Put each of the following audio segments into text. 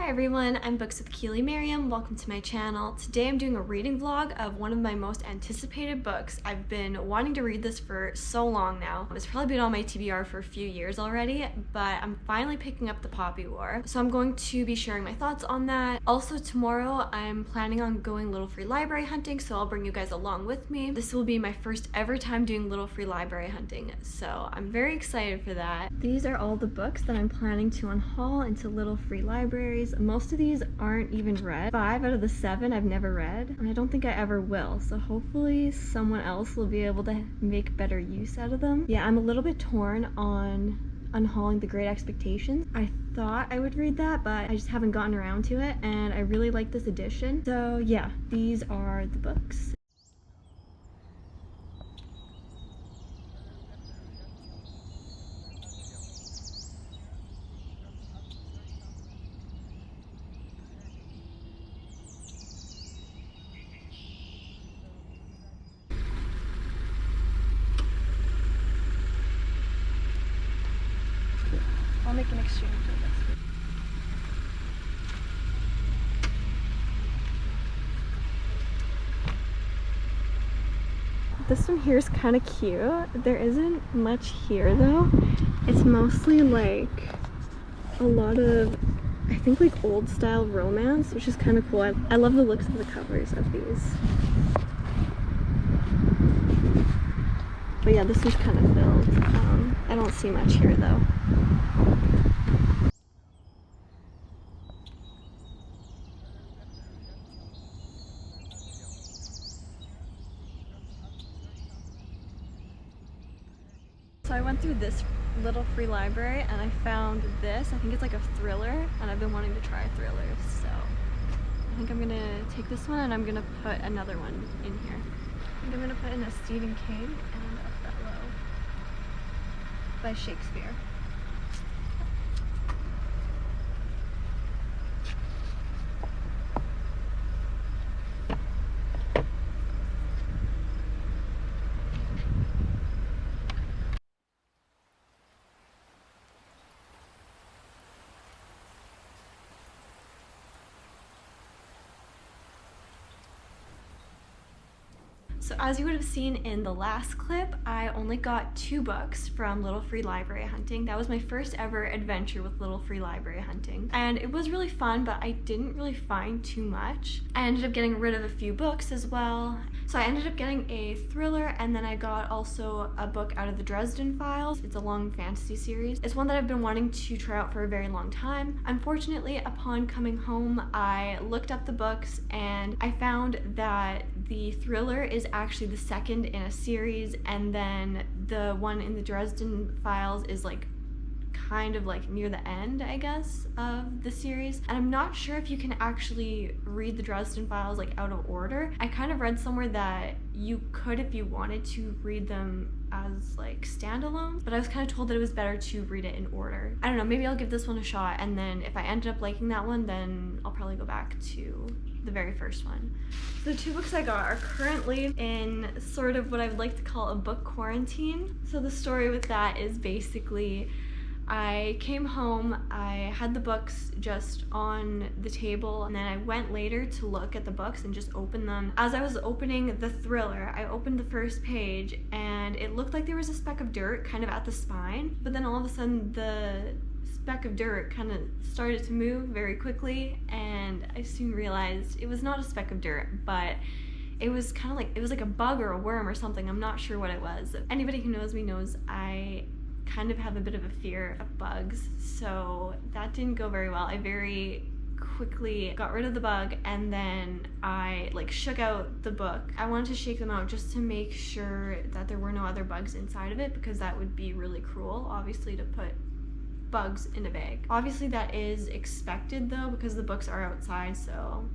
Hi everyone, I'm Books with Keely Merriam. Welcome to my channel. Today I'm doing a reading vlog of one of my most anticipated books. I've been wanting to read this for so long now. It's probably been on my TBR for a few years already, but I'm finally picking up The Poppy War. So I'm going to be sharing my thoughts on that. Also tomorrow I'm planning on going Little Free Library hunting, so I'll bring you guys along with me. This will be my first ever time doing Little Free Library hunting, so I'm very excited for that. These are all the books that I'm planning to unhaul into Little Free Libraries. Most of these aren't even read. 5 out of the 7 I've never read, and I don't think I ever will, so hopefully someone else will be able to make better use out of them. Yeah, I'm a little bit torn on unhauling The Great Expectations. I thought I would read that, but I just haven't gotten around to it, and I really like this edition. So yeah, these are the books. I'll make an exchange of this. This one here is kind of cute. There isn't much here though. It's mostly like a lot of, I think, like old style romance, which is kind of cool. I love the looks of the covers of these. But yeah, this one's kind of filled. I don't see much here though. So I went through this Little Free Library and I found this. I think it's like a thriller, and I've been wanting to try thrillers, so I think I'm gonna take this one and I'm gonna put another one in here. I think I'm gonna put in a Stephen King and Othello by Shakespeare. So as you would have seen in the last clip, I only got 2 books from Little Free Library hunting. That was my first ever adventure with Little Free Library hunting. And it was really fun, but I didn't really find too much. I ended up getting rid of a few books as well. So I ended up getting a thriller, and then I got also a book out of the Dresden Files. It's a long fantasy series. It's one that I've been wanting to try out for a very long time. Unfortunately, upon coming home, I looked up the books and I found that the thriller is actually the second in a series, and then the one in the Dresden Files is like kind of like near the end, I guess, of the series. And I'm not sure if you can actually read the Dresden Files like out of order. I kind of read somewhere that you could if you wanted to read them as like standalones, but I was kind of told that it was better to read it in order. I don't know, maybe I'll give this one a shot, and then if I ended up liking that one, then I'll probably go back to the very first one. So the 2 books I got are currently in sort of what I would like to call a book quarantine. So the story with that is basically I came home, I had the books just on the table, and then I went later to look at the books and just open them. As I was opening the thriller, I opened the first page and it looked like there was a speck of dirt kind of at the spine, but then all of a sudden the speck of dirt kind of started to move very quickly, and I soon realized it was not a speck of dirt, but it was kind of like, it was like a bug or a worm or something. I'm not sure what it was. Anybody who knows me knows I kind of have a bit of a fear of bugs, so that didn't go very well. I very quickly got rid of the bug, and then I like shook out the book. I wanted to shake them out just to make sure that there were no other bugs inside of it, because that would be really cruel, obviously, to put bugs in a bag. Obviously that is expected though, because the books are outside, so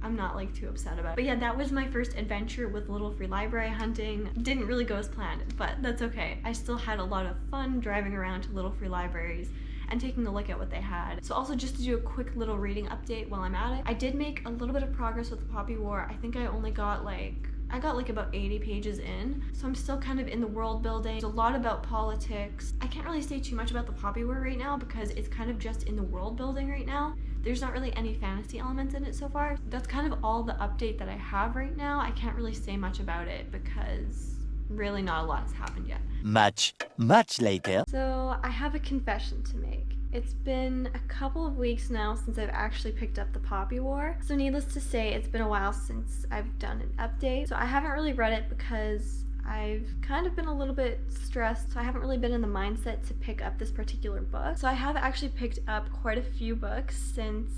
I'm not like too upset about it. But yeah, that was my first adventure with Little Free Library hunting. Didn't really go as planned, but that's okay. I still had a lot of fun driving around to Little Free Libraries and taking a look at what they had. So also, just to do a quick little reading update while I'm at it, I did make a little bit of progress with The Poppy War. I think I only got like I got like about 80 pages in, so I'm still kind of in the world building. There's a lot about politics. I can't really say too much about The Poppy War right now because it's kind of just in the world building right now. There's not really any fantasy elements in it so far. That's kind of all the update that I have right now. I can't really say much about it because really not a lot has happened yet. Much later. So I have a confession to make. It's been a couple of weeks now since I've actually picked up the Poppy War. So needless to say, it's been a while since I've done an update. So I haven't really read it because I've kind of been a little bit stressed, so I haven't really been in the mindset to pick up this particular book. So I have actually picked up quite a few books since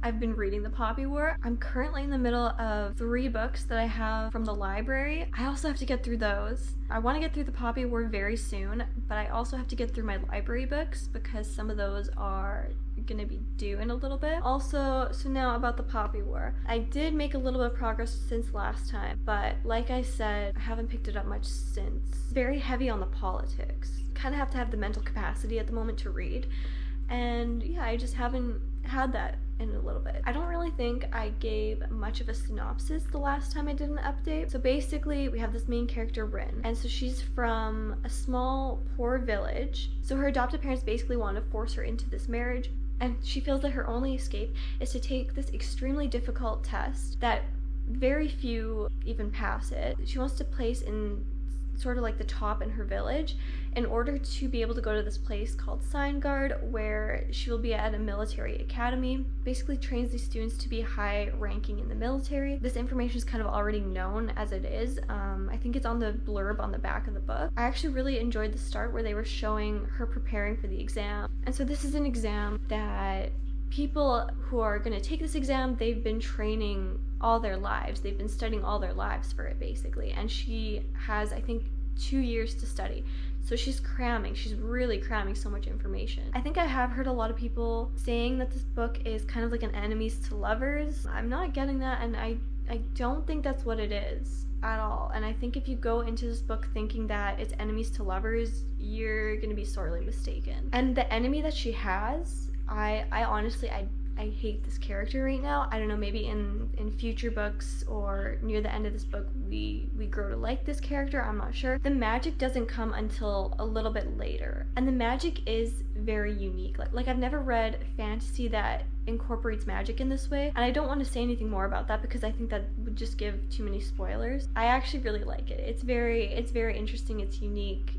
I've been reading the Poppy War. I'm currently in the middle of 3 books that I have from the library. I also have to get through those. I want to get through the Poppy War very soon, but I also have to get through my library books because some of those are gonna be due in a little bit. Also, so now about the Poppy War. I did make a little bit of progress since last time, but like I said, I haven't picked it up much since. It's very heavy on the politics. Kind of have to have the mental capacity at the moment to read, and yeah, I just haven't had that in a little bit. I don't really think I gave much of a synopsis the last time I did an update. So basically we have this main character, Rin, and so she's from a small poor village. So her adopted parents basically want to force her into this marriage, and she feels that her only escape is to take this extremely difficult test that very few even pass it. She wants to place in sort of like the top in her village in order to be able to go to this place called Signgard, where she will be at a military academy. Basically trains these students to be high ranking in the military. This information is kind of already known as it is. I think it's on the blurb on the back of the book. I actually really enjoyed the start where they were showing her preparing for the exam. And so this is an exam that people who are going to take this exam, they've been training all their lives. They've been studying all their lives for it, basically. And she has, I think, 2 years to study. So she's cramming. She's really cramming so much information. I think I have heard a lot of people saying that this book is kind of like an enemies to lovers. I'm not getting that, and I don't think that's what it is at all. And I think if you go into this book thinking that it's enemies to lovers, you're going to be sorely mistaken. And the enemy that she has, I honestly, I hate this character right now. I don't know, maybe in future books or near the end of this book we grow to like this character, I'm not sure. The magic doesn't come until a little bit later, and the magic is very unique. Like I've never read fantasy that incorporates magic in this way, and I don't want to say anything more about that because I think that would just give too many spoilers. I actually really like it. It's very interesting, it's unique,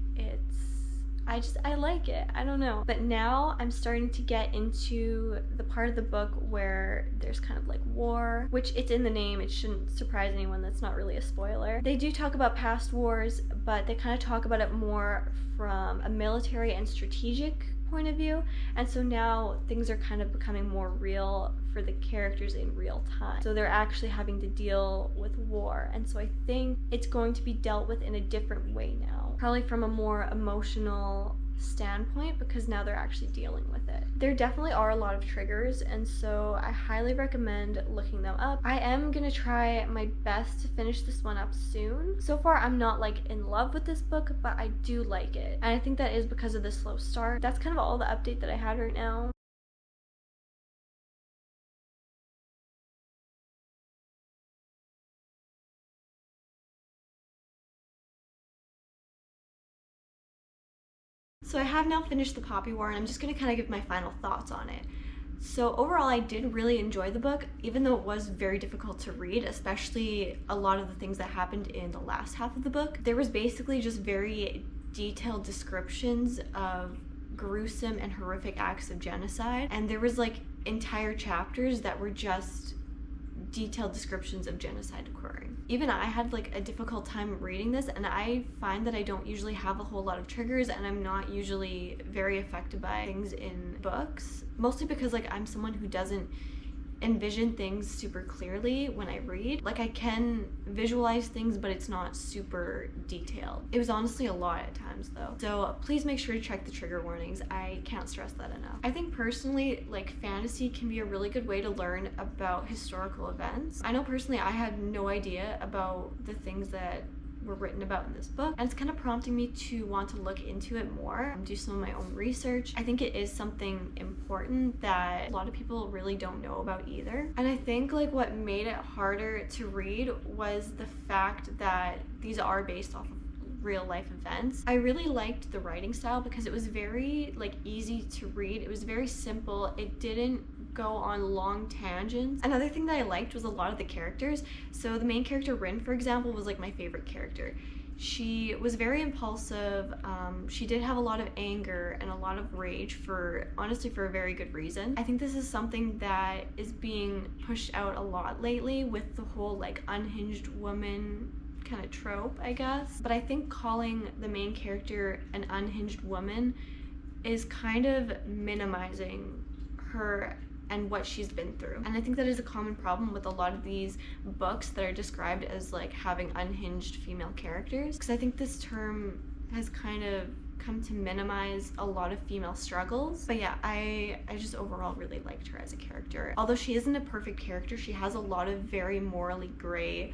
I like it. I don't know. But now I'm starting to get into the part of the book where there's kind of like war, which it's in the name. It shouldn't surprise anyone. That's not really a spoiler. They do talk about past wars, but they kind of talk about it more from a military and strategic point of view. And so now things are kind of becoming more real for the characters in real time. So they're actually having to deal with war. And so I think it's going to be dealt with in a different way now. Probably from a more emotional standpoint, because now they're actually dealing with it. There definitely are a lot of triggers, and so I highly recommend looking them up. I am gonna try my best to finish this one up soon. So far I'm not like in love with this book, but I do like it, and I think that is because of the slow start. That's kind of all the update that I had right now. So I have now finished the Poppy War, and I'm just going to kind of give my final thoughts on it. So overall, I did really enjoy the book, even though it was very difficult to read, especially a lot of the things that happened in the last half of the book. There was basically just very detailed descriptions of gruesome and horrific acts of genocide, and there was like entire chapters that were just detailed descriptions of genocide occurring. Even I had like a difficult time reading this, and I find that I don't usually have a whole lot of triggers, and I'm not usually very affected by things in books, mostly because like I'm someone who doesn't envision things super clearly when I read. Like I can visualize things, but it's not super detailed. It was honestly a lot at times though. So please make sure to check the trigger warnings. I can't stress that enough. I think personally, like fantasy can be a really good way to learn about historical events. I know personally I had no idea about the things that were written about in this book, and it's kind of prompting me to want to look into it more and do some of my own research. I think it is something important that a lot of people really don't know about either. And I think like what made it harder to read was the fact that these are based off of real life events. I really liked the writing style because it was very like easy to read. It was very simple. It didn't go on long tangents. Another thing that I liked was a lot of the characters. So the main character, Rin, for example, was like my favorite character. She was very impulsive. She did have a lot of anger and a lot of rage honestly for a very good reason. I think this is something that is being pushed out a lot lately with the whole like unhinged woman kind of trope, I guess. But I think calling the main character an unhinged woman is kind of minimizing her and what she's been through. And I think that is a common problem with a lot of these books that are described as like having unhinged female characters, because I think this term has kind of come to minimize a lot of female struggles. But yeah, I just overall really liked her as a character. Although she isn't a perfect character, she has a lot of very morally gray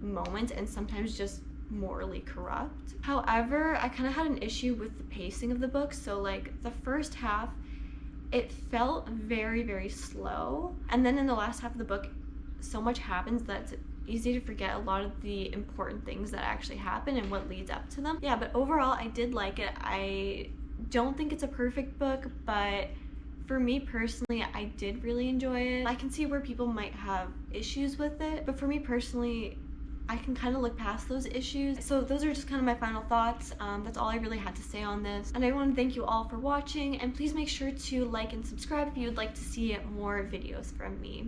moments and sometimes just morally corrupt. However, I kind of had an issue with the pacing of the book. So like the first half, it felt very, very slow. And then in the last half of the book, so much happens that it's easy to forget a lot of the important things that actually happen and what leads up to them. Yeah, but overall, I did like it. I don't think it's a perfect book, but for me personally, I did really enjoy it. I can see where people might have issues with it, but for me personally, I can kind of look past those issues. So those are just kind of my final thoughts. That's all I really had to say on this. And I want to thank you all for watching, and please make sure to like and subscribe if you would like to see more videos from me.